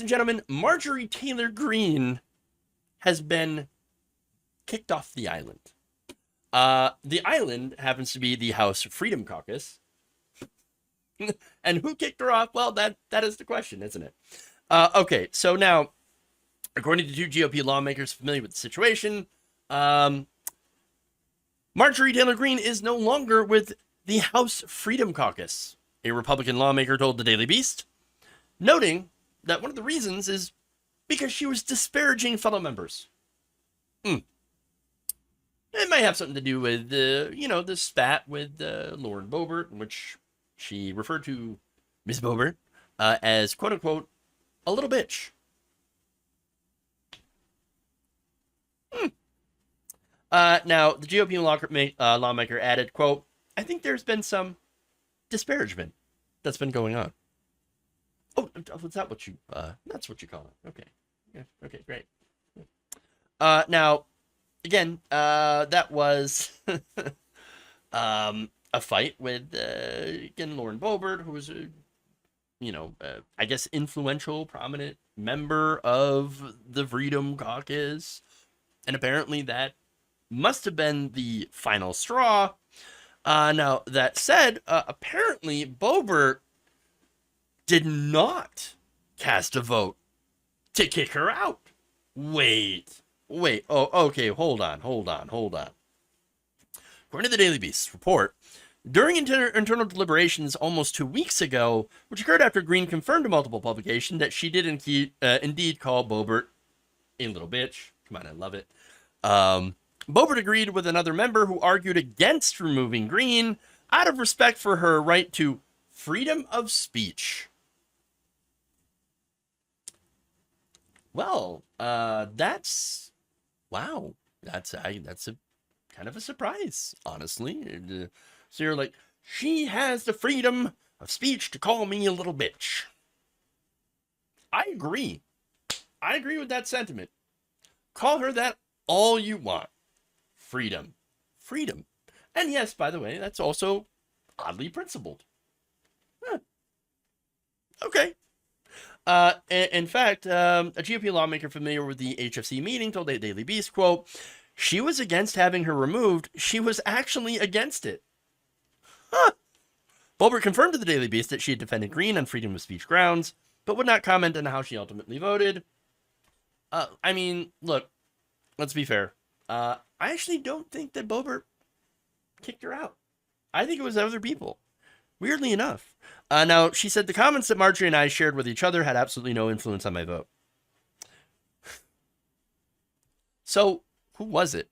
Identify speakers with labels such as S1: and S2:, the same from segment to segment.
S1: Ladies and gentlemen, Marjorie Taylor Greene has been kicked off the island. The island happens to be the House Freedom Caucus. And who kicked her off? Well, that is the question, isn't it? Okay, so now, according to two GOP lawmakers familiar with the situation, Marjorie Taylor Greene is no longer with the House Freedom Caucus, a Republican lawmaker told the Daily Beast, noting that one of the reasons is because she was disparaging fellow members. It might have something to do with the spat with Lauren Boebert, in which she referred to Ms. Boebert as quote unquote a little bitch. Now the GOP lawmaker added, quote, "I think there's been some disparagement that's been going on." Oh, was that what you? That's what you call it. Okay. Yeah. Okay. Great. Now, again, that was a fight with again Lauren Boebert, who was I guess influential, prominent member of the Freedom Caucus, and apparently that must have been the final straw. Now that said, apparently Boebert did not cast a vote to kick her out. Wait. Oh, okay. Hold on. According to the Daily Beast report, during internal deliberations almost 2 weeks ago, which occurred after Greene confirmed to multiple publications that she did indeed call Boebert a little bitch. Come on, I love it. Boebert agreed with another member who argued against removing Greene out of respect for her right to freedom of speech. Well, that's wow. That's a kind of a surprise, honestly. So you're like, she has the freedom of speech to call me a little bitch. I agree. I agree with that sentiment. Call her that all you want. Freedom. And yes, by the way, that's also oddly principled. Okay. In fact, a GOP lawmaker familiar with the HFC meeting told the Daily Beast, quote, "She was against having her removed. She was actually against it." Boebert confirmed to the Daily Beast that she had defended Greene on freedom of speech grounds, but would not comment on how she ultimately voted. I mean, look, let's be fair. I actually don't think that Boebert kicked her out. I think it was other people. Weirdly enough. Now, she said the comments that Marjorie and I shared with each other had absolutely no influence on my vote. So, who was it?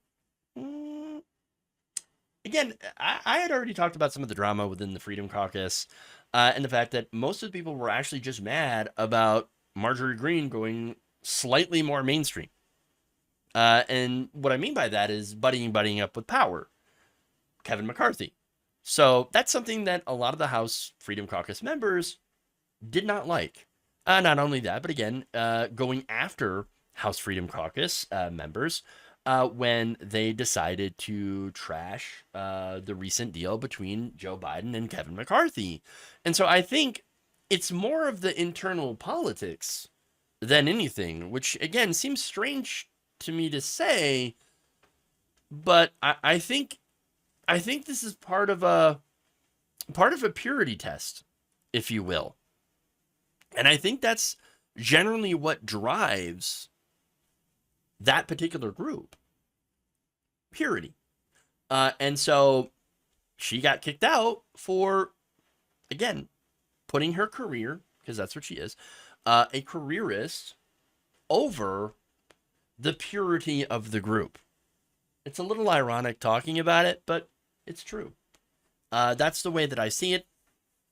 S1: Again, I had already talked about some of the drama within the Freedom Caucus and the fact that most of the people were actually just mad about Marjorie Greene going slightly more mainstream. And what I mean by that is buddying up with power. Kevin McCarthy. So that's something that a lot of the House Freedom Caucus members did not like. Not only that, but again, going after House Freedom Caucus members when they decided to trash the recent deal between Joe Biden and Kevin McCarthy. And so I think it's more of the internal politics than anything, which again seems strange to me to say, but I think this is part of a purity test, if you will. And I think that's generally what drives that particular group. Purity. And so she got kicked out for, again, putting her career, because that's what she is, a careerist over the purity of the group. It's a little ironic talking about it, but it's true. That's the way that I see it.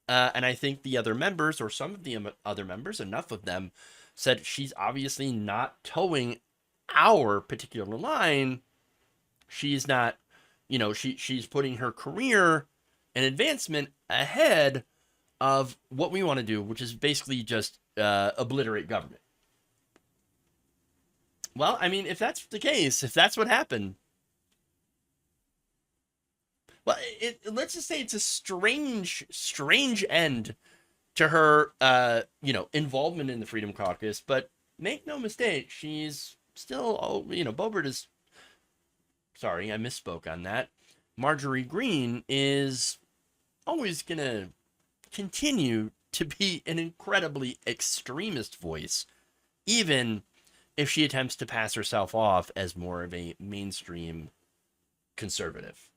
S1: And I think the other members, or some of the other members, enough of them, said she's obviously not towing our particular line. She's not, she's putting her career and advancement ahead of what we want to do, which is basically just obliterate government. Well, I mean, if that's the case, if that's what happened, well, let's just say it's a strange end to her, involvement in the Freedom Caucus. But make no mistake, she's still, Boebert is, sorry, I misspoke on that. Marjorie Greene is always going to continue to be an incredibly extremist voice, even if she attempts to pass herself off as more of a mainstream conservative.